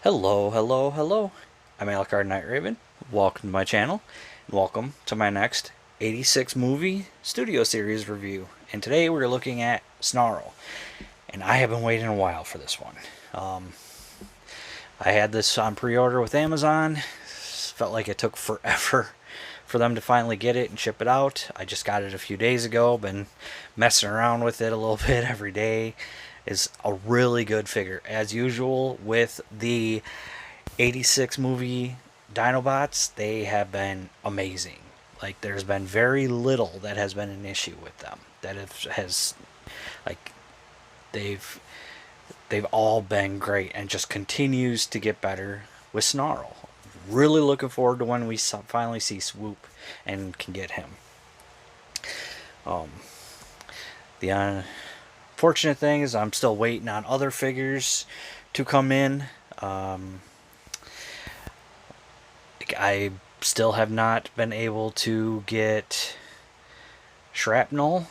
Hello, hello, hello. I'm Alucard Night Raven. Welcome to my channel. Welcome to my next 86 movie studio series review. And today we're looking at Snarl. And I have been waiting a while for this one. I had this on pre-order with Amazon. Felt like it took forever for them to finally get it and ship it out. I just got it a few days ago. Been messing around with it a little bit every day. Is a really good figure, as usual with the 86 movie Dinobots. They have been amazing. Like, there's been very little that has been an issue with them. That has like they've all been great and just continues to get better with Snarl. Really looking forward to when we finally see Swoop and can get him. The fortunate thing is I'm still waiting on other figures to come in. I still have not been able to get Shrapnel.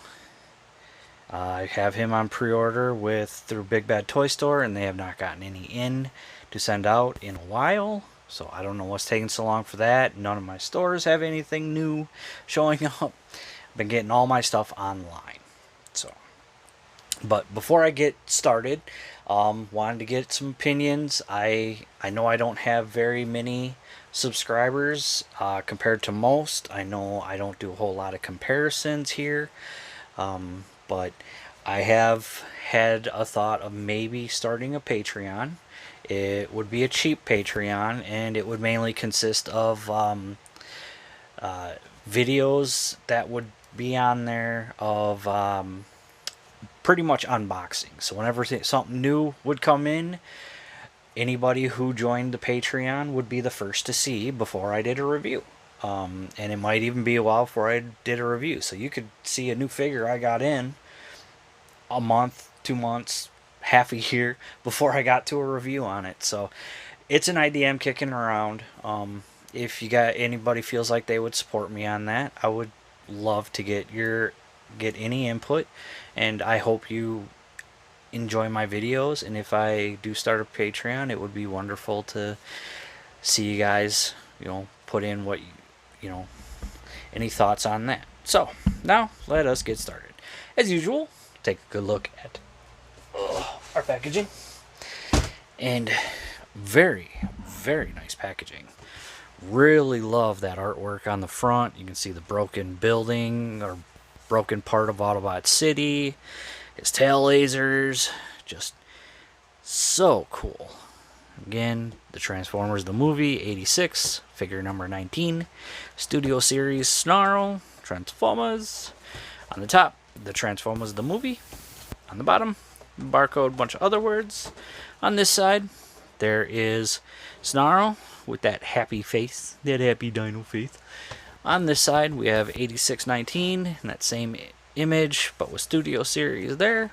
I have him on pre-order through Big Bad Toy Store, and they have not gotten any in to send out in a while. So I don't know what's taking so long for that. None of my stores have anything new showing up. I've been getting all my stuff online. But before I get started, wanted to get some opinions. I know I don't have very many subscribers compared to most. I know I don't do a whole lot of comparisons here, but I have had a thought of maybe starting a Patreon. It would be a cheap Patreon, and it would mainly consist of videos that would be on there of pretty much unboxing. So whenever something new would come in, anybody who joined the Patreon would be the first to see before I did a review. And it might even be a while before I did a review. So you could see a new figure I got in a month, 2 months, half a year before I got to a review on it. So it's an idea I'm kicking around. If you got anybody feels like they would support me on that, I would love to get any input, and I hope you enjoy my videos. And if I do start a Patreon, it would be wonderful to see you guys, put in what any thoughts on that. So now let us get started. As usual, take a good look at our packaging, and very, very nice packaging. Really love that artwork on the front. You can see the broken building or broken part of Autobot City, his tail lasers, just so cool. Again, the Transformers the movie, 86, figure number 19, Studio Series Snarl, Transformers. On the top, the Transformers the movie. On the bottom, barcode, bunch of other words. On this side, there is Snarl with that happy face, that happy dino face. On this side, we have 8619, and that same image, but with Studio Series there.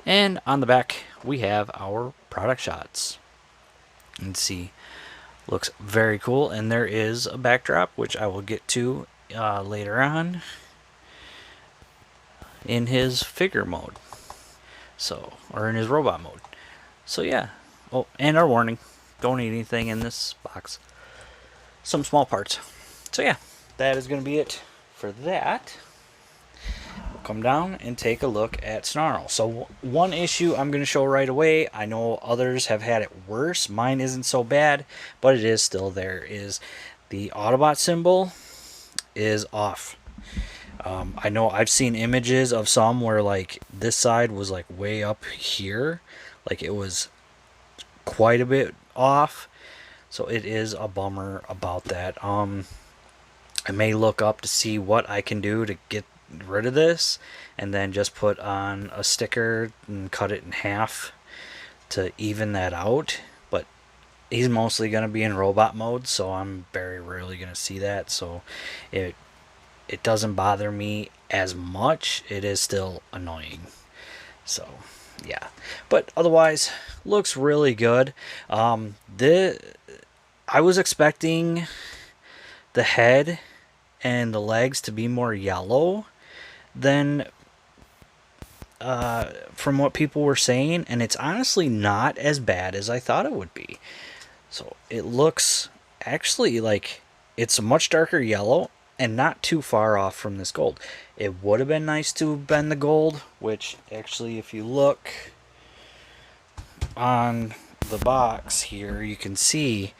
And on the back, we have our product shots. You can see, looks very cool, and there is a backdrop, which I will get to later on in his figure mode. Or in his robot mode. So yeah. Oh, and our warning. Don't need anything in this box. Some small parts. So yeah. That is going to be it for that. We'll come down and take a look at Snarl. So one issue I'm going to show right away. I know others have had it worse. Mine isn't so bad, but it is still there. Is the Autobot symbol is off. I know I've seen images of some where like this side was like way up here. Like it was quite a bit off. So it is a bummer about that. I may look up to see what I can do to get rid of this, and then just put on a sticker and cut it in half to even that out. But he's mostly going to be in robot mode, so I'm very rarely going to see that. So it doesn't bother me as much. It is still annoying. So yeah, but otherwise looks really good. I was expecting the head and the legs to be more yellow than from what people were saying, and it's honestly not as bad as I thought it would be. So it looks actually like it's a much darker yellow and not too far off from this gold. It would have been nice to have been the gold, which actually if you look on the box here, you can see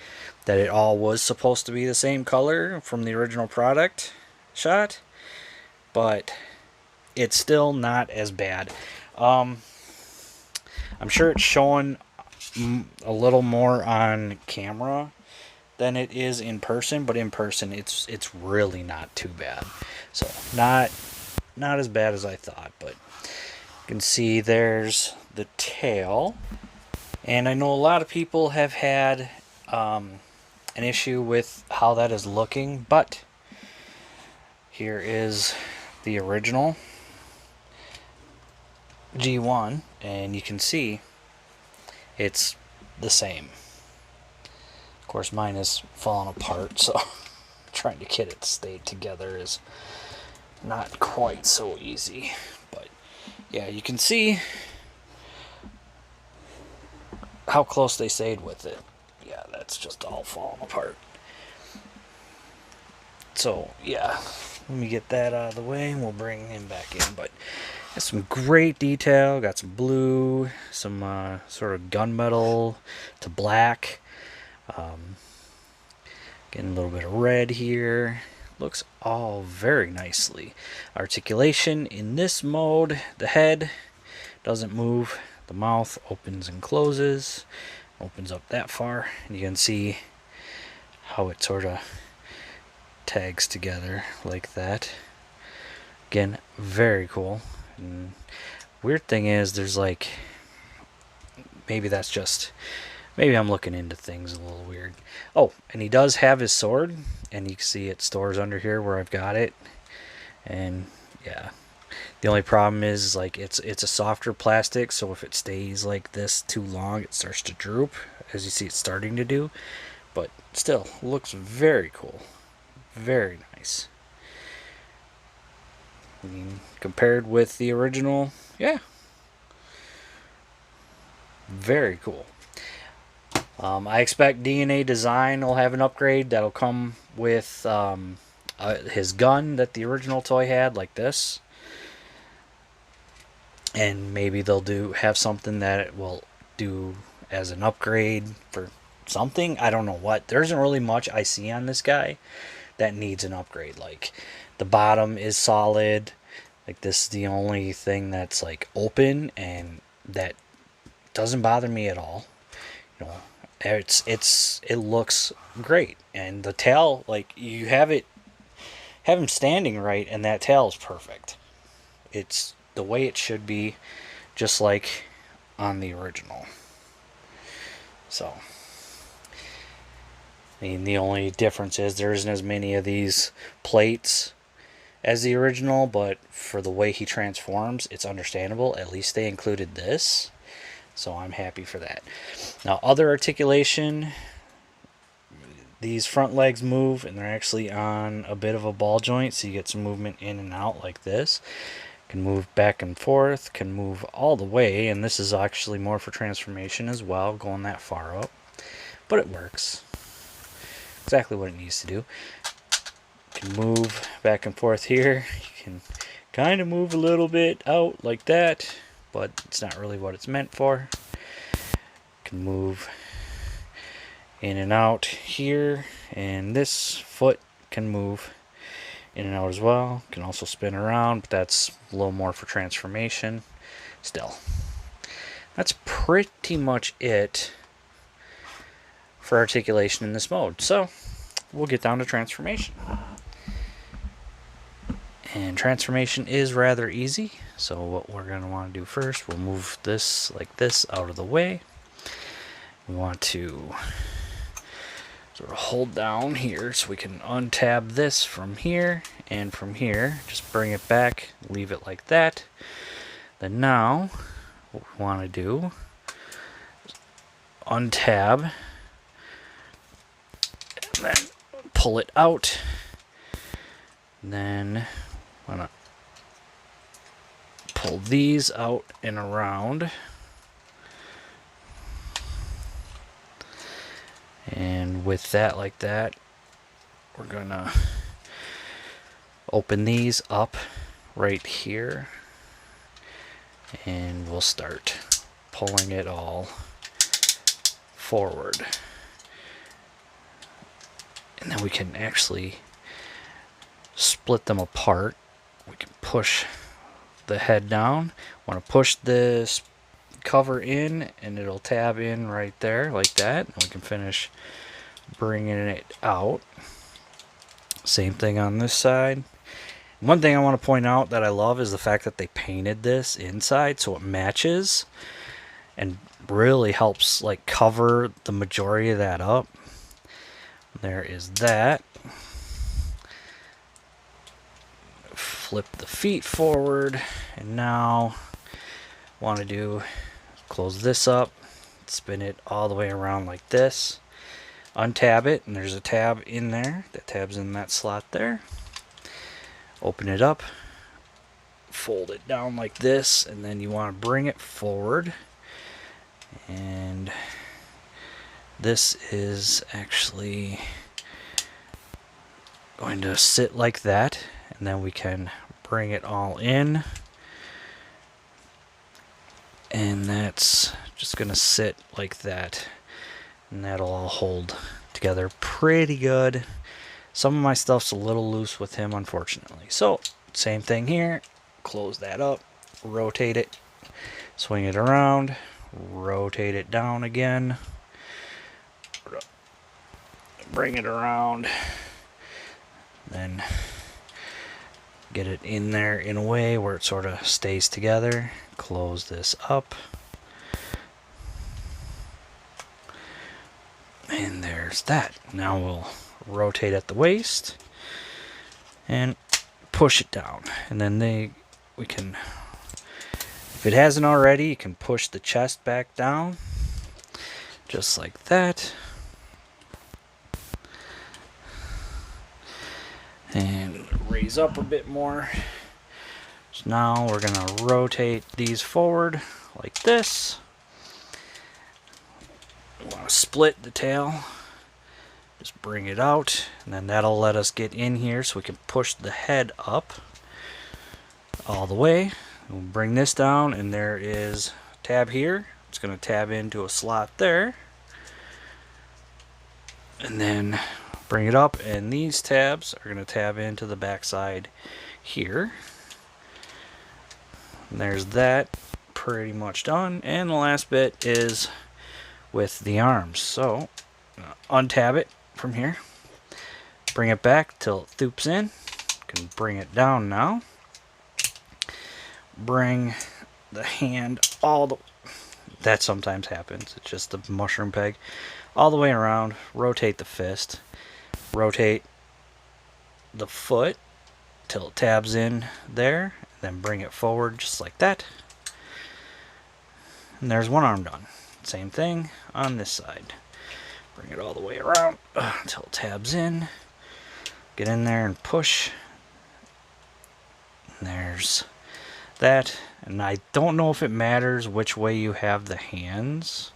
that it all was supposed to be the same color from the original product shot, but it's still not as bad. I'm sure it's showing a little more on camera than it is in person, but in person it's really not too bad. So not as bad as I thought, but you can see there's the tail. And I know a lot of people have had an issue with how that is looking, but here is the original G1, and you can see it's the same. Of course, mine is falling apart, so trying to get it stayed together is not quite so easy. But yeah, you can see how close they stayed with it. Yeah, that's just all falling apart. So yeah, let me get that out of the way and we'll bring him back in. But has some great detail. Got some blue, some sort of gunmetal to black. Getting a little bit of red here. Looks all very nicely. Articulation in this mode. The head doesn't move. The mouth opens and closes. Opens up that far. And you can see how it sort of tags together like that. Again, very cool. And weird thing is there's like, maybe that's just, maybe I'm looking into things a little weird. Oh, and he does have his sword, and you can see it stores under here where I've got it. And yeah, the only problem is like it's a softer plastic, so if it stays like this too long, it starts to droop, as you see it's starting to do. But still, looks very cool, very nice. I mean, compared with the original, yeah, very cool. I expect DNA Design will have an upgrade that'll come with his gun that the original toy had, like this. And maybe they'll have something that it will do as an upgrade for something. I don't know what. There isn't really much I see on this guy that needs an upgrade. Like the bottom is solid. Like this is the only thing that's like open, and that doesn't bother me at all. You know, it looks great, and the tail, like you have him standing right, and that tail is perfect. It's the way it should be, just like on the original. So, I mean, the only difference is there isn't as many of these plates as the original, but for the way he transforms, it's understandable. At least they included this, so I'm happy for that. Now, other articulation, these front legs move, and they're actually on a bit of a ball joint, so you get some movement in and out like this. Can move back and forth, can move all the way, and this is actually more for transformation as well, going that far up. But it works. Exactly what it needs to do. Can move back and forth here. You can kind of move a little bit out like that, but it's not really what it's meant for. Can move in and out here, and this foot can move in and out as well. Can also spin around, but that's a little more for transformation. Still, that's pretty much it for articulation in this mode. So we'll get down to transformation. And transformation is rather easy. So what we're going to want to do first, we'll move this like this out of the way. We want to sort of hold down here so we can untab this from here and from here. Just bring it back, leave it like that. Then now, what we want to do is untab, and then pull it out. And then I'm going to pull these out and around. And with that like that, we're gonna open these up right here, and we'll start pulling it all forward. And then we can actually split them apart. We can push the head down. Want to push this cover in, and it'll tab in right there like that, and we can finish bringing it out. Same thing on this side. One thing I want to point out that I love is the fact that they painted this inside so it matches and really helps like cover the majority of that up. There is that. Flip the feet forward, and now want to do close this up, spin it all the way around like this, untab it, and there's a tab in there. That tab's in that slot there. Open it up, fold it down like this, and then you want to bring it forward, and this is actually going to sit like that, and then we can bring it all in, and that's just going to sit like that, and that'll all hold together pretty good. Some of my stuff's a little loose with him, unfortunately. So, same thing here. Close that up, rotate it, swing it around, rotate it down again, bring it around, then get it in there in a way where it sort of stays together. Close this up. And there's that. Now we'll rotate at the waist and push it down. And then we can, if it hasn't already, you can push the chest back down just like that. And raise up a bit more. So now we're going to rotate these forward like this. We want to split the tail. Just bring it out, and then that'll let us get in here so we can push the head up all the way. We'll bring this down, and there is a tab here. It's going to tab into a slot there. And then bring it up, and these tabs are going to tab into the back side here. And there's that, pretty much done. And the last bit is with the arms. So untab it from here, bring it back till it thoops in. You can bring it down now. Bring the hand all the, that sometimes happens, it's just the mushroom peg, all the way around. Rotate the fist, rotate the foot till it tabs in there, then bring it forward just like that. And there's one arm done. Same thing on this side. Bring it all the way around until it tabs in. Get in there and push. And there's that. And I don't know if it matters which way you have the hands.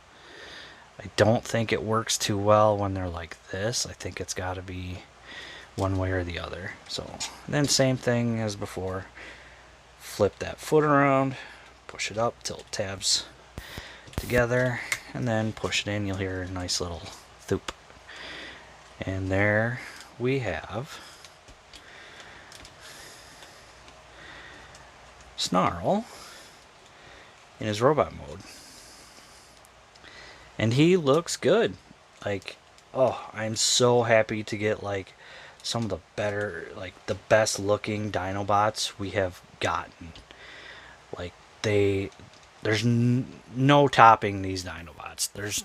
I don't think it works too well when they're like this. I think it's got to be one way or the other. So then same thing as before. Flip that foot around. Push it up till it tabs together. And then push it in. You'll hear a nice little thoop. And there we have Snarl in his robot mode. And he looks good. Like, oh, I'm so happy to get like some of the better, like the best looking Dinobots we have gotten. Like there's no topping these Dinobots.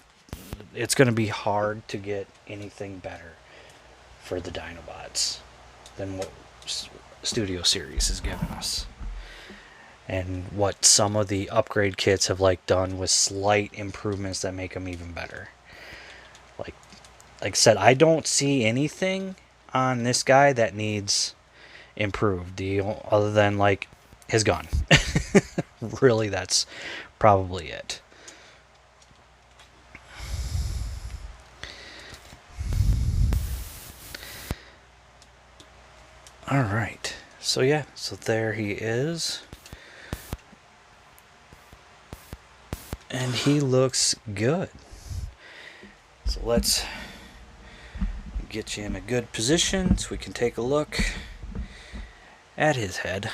It's going to be hard to get anything better for the Dinobots than what Studio Series has given us. And what some of the upgrade kits have like done with slight improvements that make them even better. Like I said, I don't see anything on this guy that needs improved, other than like his gun. Really, that's probably it. Alright, so yeah, so there he is. And he looks good. So let's get you in a good position so we can take a look at his head.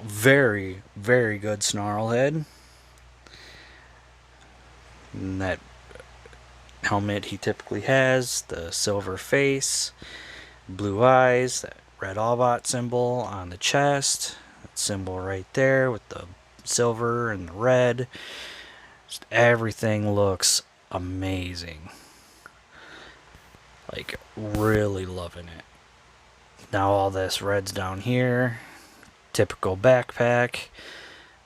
Very, very good snarl head. And that helmet he typically has, the silver face, blue eyes, that red Allbot symbol on the chest, that symbol right there with the silver and the red. Just everything looks amazing. Like, really loving it. Now all this red's down here. Typical backpack.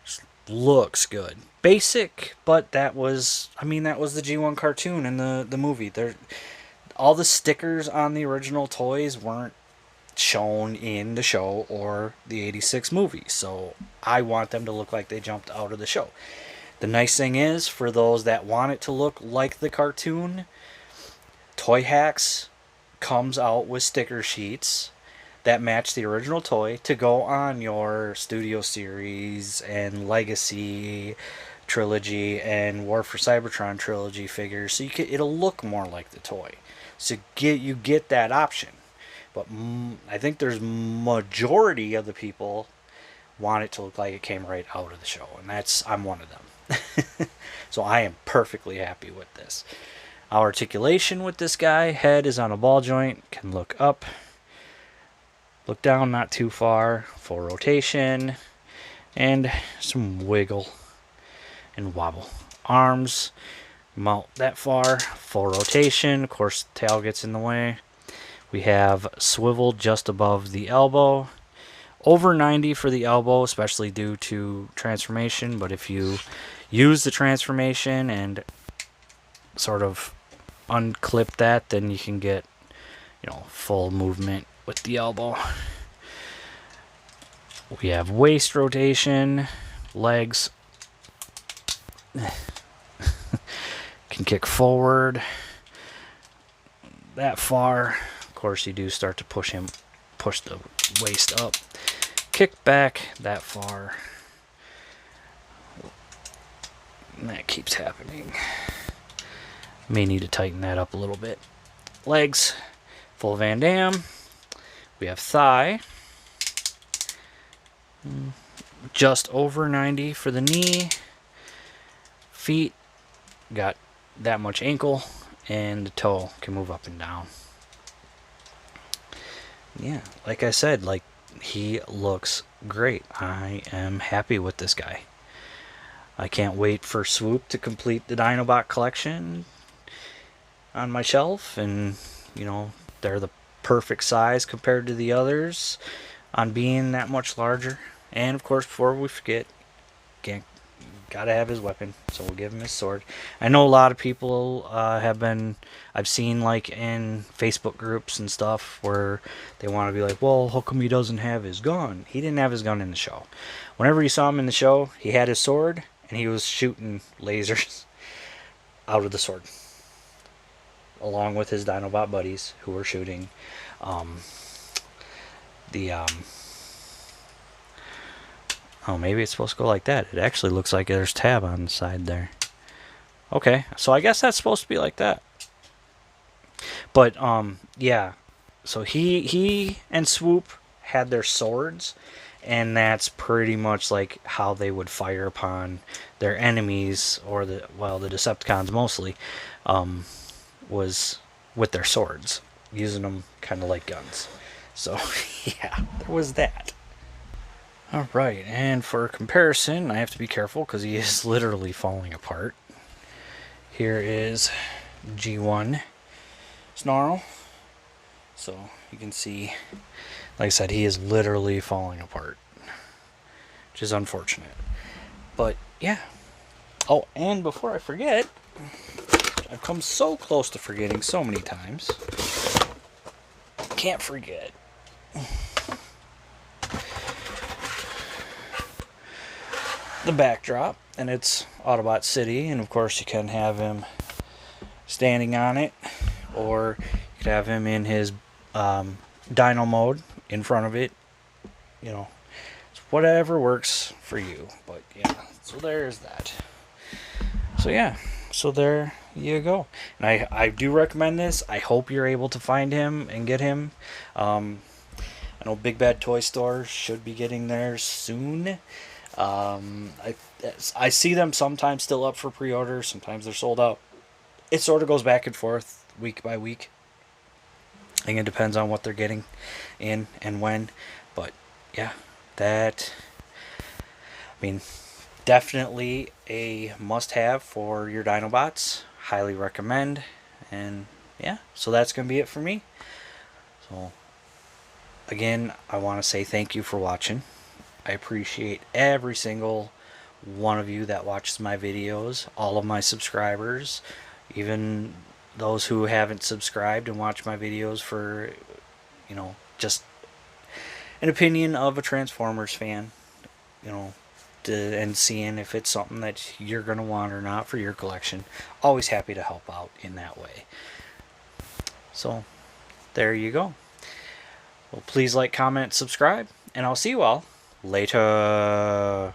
Just looks good. Basic, but that was the G1 cartoon and the movie. All the stickers on the original toys weren't shown in the show or the 86 movie. So I want them to look like they jumped out of the show. The nice thing is, for those that want it to look like the cartoon, Toy Hacks comes out with sticker sheets that match the original toy to go on your Studio Series and Legacy trilogy and War for Cybertron trilogy figures, so it'll look more like the toy. So you get that option. But I think there's majority of the people want it to look like it came right out of the show, and I'm one of them. So I am perfectly happy with this. Our articulation with this guy, head is on a ball joint, can look up, look down not too far, full rotation, and some wiggle and wobble. Arms mount that far, full rotation, of course the tail gets in the way. We have swivel just above the elbow, over 90 for the elbow, especially due to transformation, but if you use the transformation and sort of unclip that, then you can get, full movement with the elbow. We have waist rotation, legs can kick forward that far. Of course, you do start to push the waist up. Kick back that far. And that keeps happening. May need to tighten that up a little bit. Legs, full Van Damme. We have thigh. Just over 90 for the knee. Feet, got that much ankle. And the toe can move up and down. Yeah, like I said, he looks great. I am happy with this guy. I can't wait for Swoop to complete the Dinobot collection on my shelf, and they're the perfect size compared to the others on being that much larger. And of course, before we forget, gotta have his weapon, so we'll give him his sword. I know a lot of people I've seen in Facebook groups and stuff where they want to be like, well, how come he doesn't have his gun? He didn't have his gun in the show. Whenever you saw him in the show, he had his sword and he was shooting lasers out of the sword, along with his Dinobot buddies who were shooting oh, maybe it's supposed to go like that. It actually looks like there's tab on the side there. Okay, so I guess that's supposed to be like that. But yeah, so he and Swoop had their swords, and that's pretty much like how they would fire upon their enemies, or the Decepticons mostly, was with their swords, using them kind of like guns. So yeah, there was that. Alright, and for comparison, I have to be careful because he is literally falling apart. Here is G1 Snarl. So you can see, like I said, he is literally falling apart, which is unfortunate. But yeah. Oh, and before I forget, I've come so close to forgetting so many times. Can't forget. The backdrop, and it's Autobot City, and of course you can have him standing on it, or you could have him in his Dino mode in front of it. You know, whatever works for you. But yeah, so there's that. So yeah, so there you go. And I do recommend this. I hope you're able to find him and get him. I know Big Bad Toy Store should be getting theirs soon. I see them sometimes still up for pre-order. Sometimes they're sold out. It sort of goes back and forth week by week. I think it depends on what they're getting in and when. But yeah, that, I mean, definitely a must-have for your Dinobots. Highly recommend. And yeah, so that's going to be it for me. So again, I want to say thank you for watching. I appreciate every single one of you that watches my videos, all of my subscribers, even those who haven't subscribed and watch my videos for, just an opinion of a Transformers fan, and seeing if it's something that you're going to want or not for your collection. Always happy to help out in that way. So, there you go. Well, please like, comment, subscribe, and I'll see you all later.